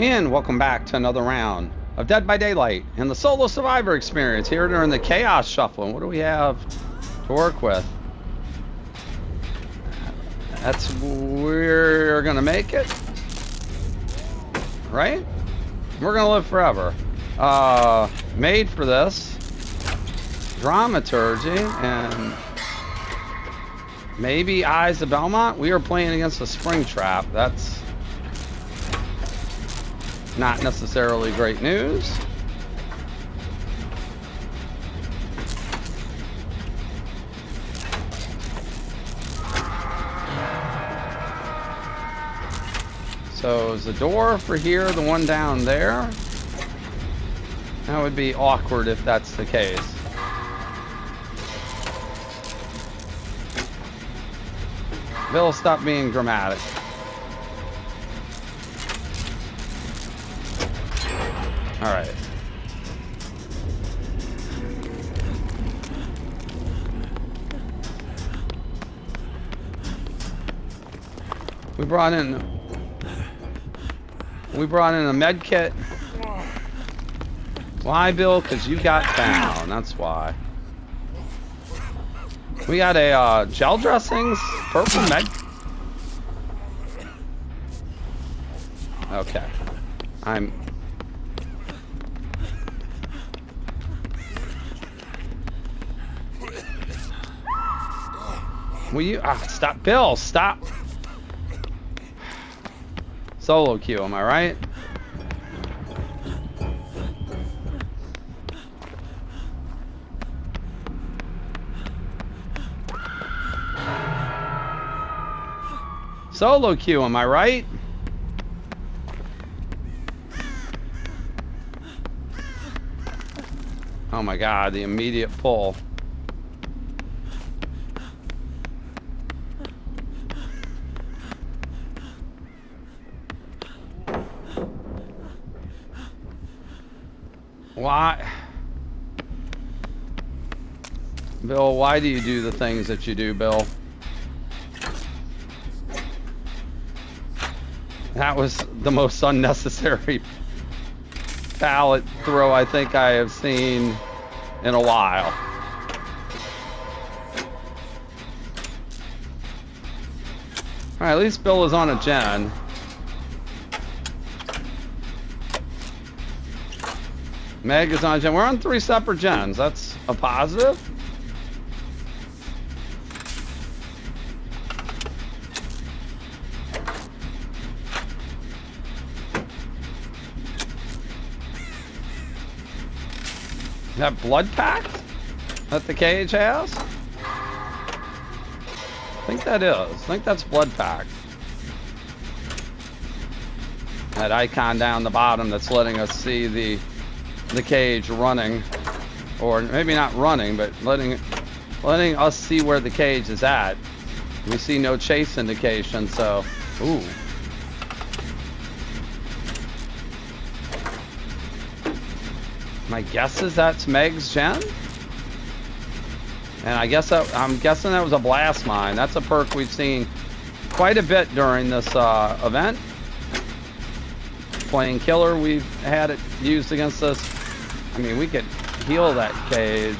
And welcome back to another round of Dead by Daylight and the solo survivor experience here during the chaos shuffling. What do we have to work with? That's we're gonna make it, right? We're gonna live forever. Made for this. Dramaturgy and maybe Eyes of Belmont. We are playing against the Springtrap. That's not necessarily great news. So is the door for here the one down there? That would be awkward if that's the case. Bill, stop being dramatic. All right. We brought in a med kit. Why, Bill? Because you got down. That's why. We got a gel dressings, purple med. Okay. Will you stop, Bill? Stop. Solo queue, am I right? Solo queue, am I right? Oh my God, the immediate pull. Why? Bill, why do you do the things that you do, Bill? That was the most unnecessary pallet throw I think I have seen in a while. All right, at least Bill is on a gen. Meg is on a gen. We're on 3 separate gens. That's a positive. Is that blood pact that the cage has? I think that is. I think that's blood pact. That icon down the bottom that's letting us see the cage running, or maybe not running, but letting us see where the cage is at. We see no chase indication, so ooh. My guess is that's Meg's gen, and I'm guessing that was a blast mine. That's a perk we've seen quite a bit during this event. Playing killer, we've had it used against us. I mean, we could heal that cage.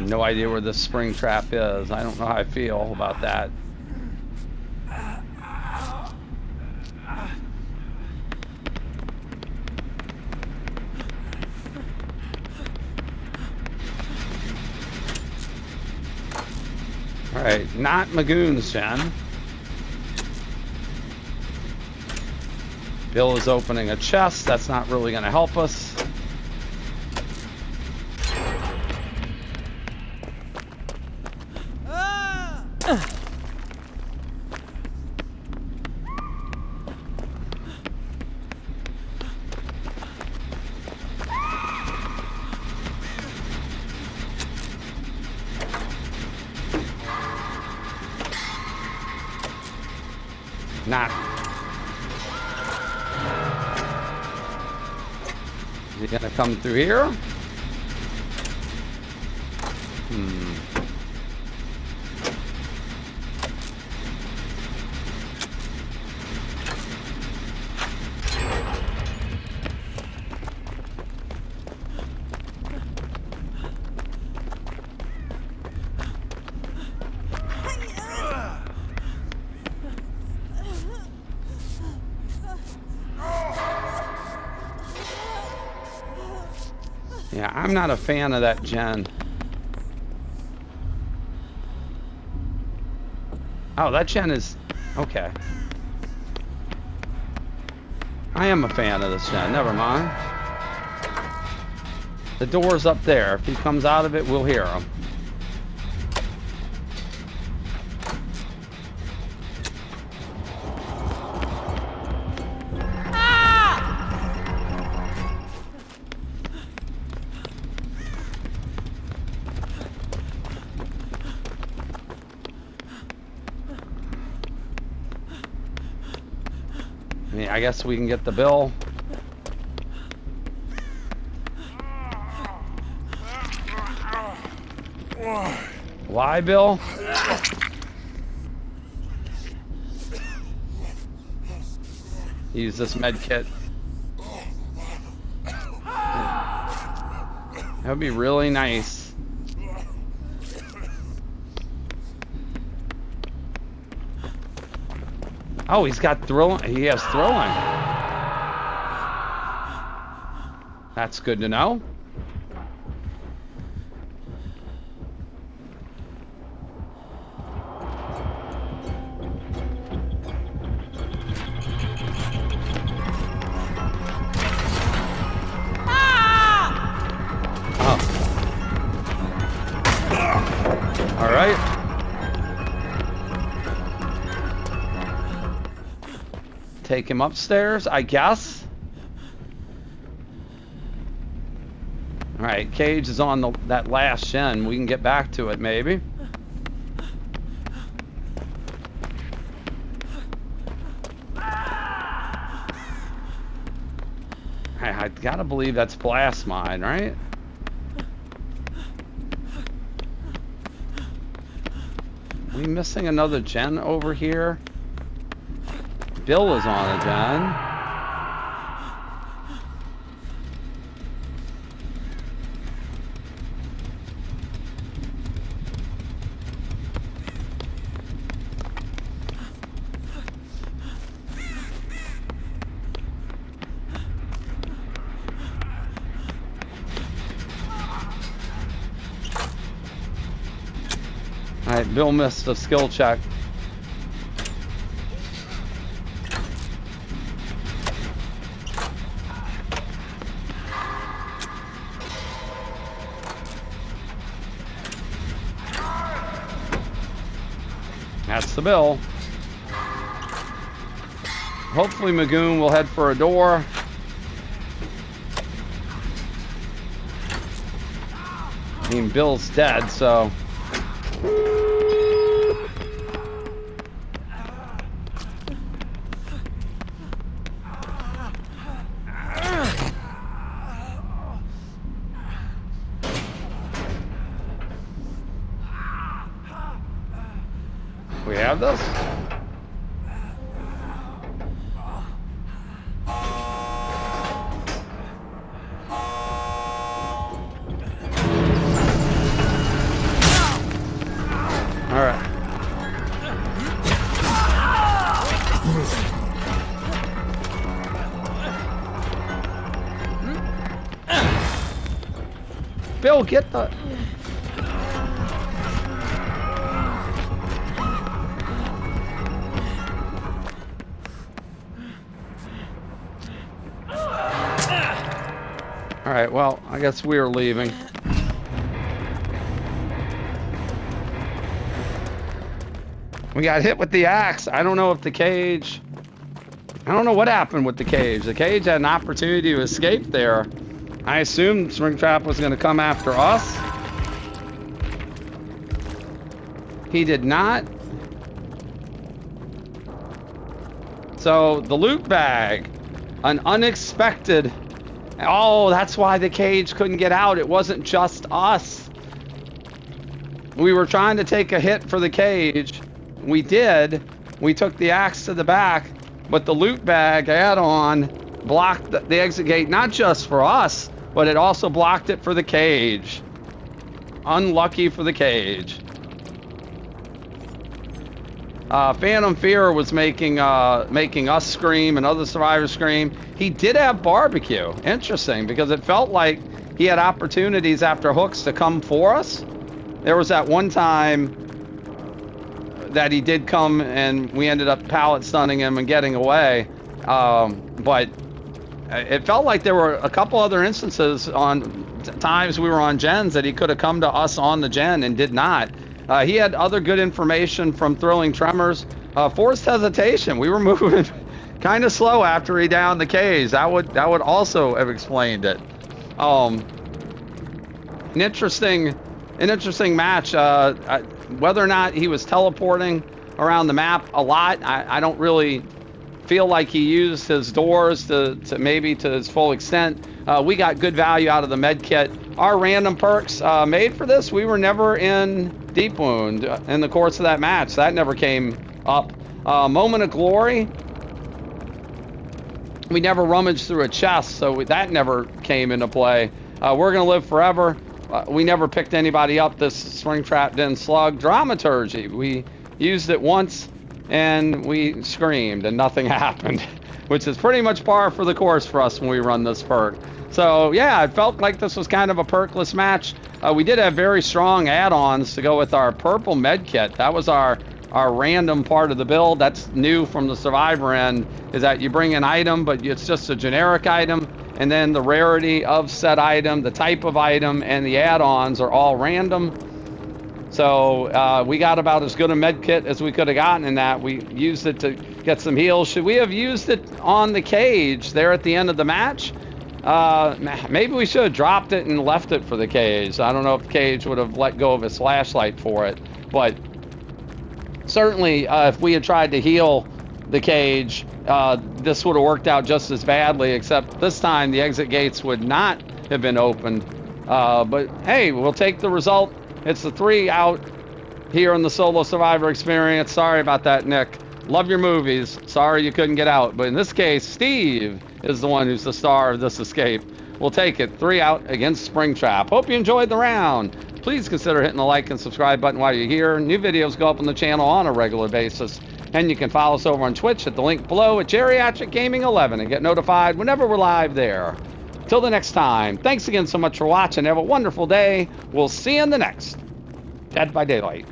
No idea where the Springtrap is. I don't know how I feel about that. All right, not Magoon's gen. Bill is opening a chest. That's not really going to help us. Not. Is he gonna come through here? Yeah, I'm not a fan of that gen. Oh, that gen is... okay. I am a fan of this gen, never mind. The door's up there. If he comes out of it, we'll hear him. I guess we can get the bill. Why, Bill? Use this med kit. That would be really nice. Oh, he's got throwing. He has throwing. That's good to know. Oh. All right. Take him upstairs, I guess. All right, cage is on that last gen. We can get back to it, maybe. I gotta believe that's blast mine, right? Are we missing another gen over here? Bill is on a gen. All right, Bill missed a skill check. That's the bill. Hopefully Magoon will head for a door. I mean, Bill's dead, so... we have this? All right. Bill, get the... All right, well, I guess we are leaving. We got hit with the axe. I don't know if the cage... I don't know what happened with the cage. The cage had an opportunity to escape there. I assumed Springtrap was going to come after us. He did not. So the loot bag, an unexpected. Oh, that's why the cage couldn't get out. It wasn't just us. We were trying to take a hit for the cage. We did. We took the axe to the back, but the loot bag add-on blocked the exit gate, not just for us, but it also blocked it for the cage. Unlucky for the cage. Phantom Fear was making us scream and other survivors scream. He did have barbecue. Interesting, because it felt like he had opportunities after hooks to come for us. There was that one time that he did come and we ended up pallet stunning him and getting away. But it felt like there were a couple other instances on times we were on gens that he could have come to us on the gen and did not. He had other good information from Thrilling Tremors. Forced hesitation. We were moving kind of slow after he downed the cage. That would also have explained it. An interesting match. Whether or not he was teleporting around the map a lot, I don't really feel like he used his doors to maybe to his full extent. We got good value out of the med kit. Our random perks made for this. We were never in deep wound in the course of that match. That never came up. Moment of glory. We never rummaged through a chest, so that never came into play. We're gonna live forever. We never picked anybody up. This Springtrap Den slug. Dramaturgy. We used it once and we screamed and nothing happened, which is pretty much par for the course for us when we run this perk. So yeah, it felt like this was kind of a perkless match. We did have very strong add-ons to go with our purple med kit. That was our random part of the build. That's new from the survivor end, is that you bring an item, but it's just a generic item, and then the rarity of said item, the type of item, and the add-ons are all random. So we got about as good a med kit as we could have gotten in that. We used it to get some heals. Should we have used it on the cage there at the end of the match? Maybe we should have dropped it and left it for the cage. I don't know if the cage would have let go of his flashlight for it, but certainly if we had tried to heal the cage, this would have worked out just as badly, except this time the exit gates would not have been opened. But hey, we'll take the result. It's the 3 out here in the solo survivor experience. Sorry about that, Nick. Love your movies. Sorry you couldn't get out. But in this case, Steve is the one who's the star of this escape. We'll take it. 3 out against Springtrap. Hope you enjoyed the round. Please consider hitting the like and subscribe button while you're here. New videos go up on the channel on a regular basis. And you can follow us over on Twitch at the link below at Geriatric Gaming 11 and get notified whenever we're live there. Till the next time, thanks again so much for watching. Have a wonderful day. We'll see you in the next Dead by Daylight.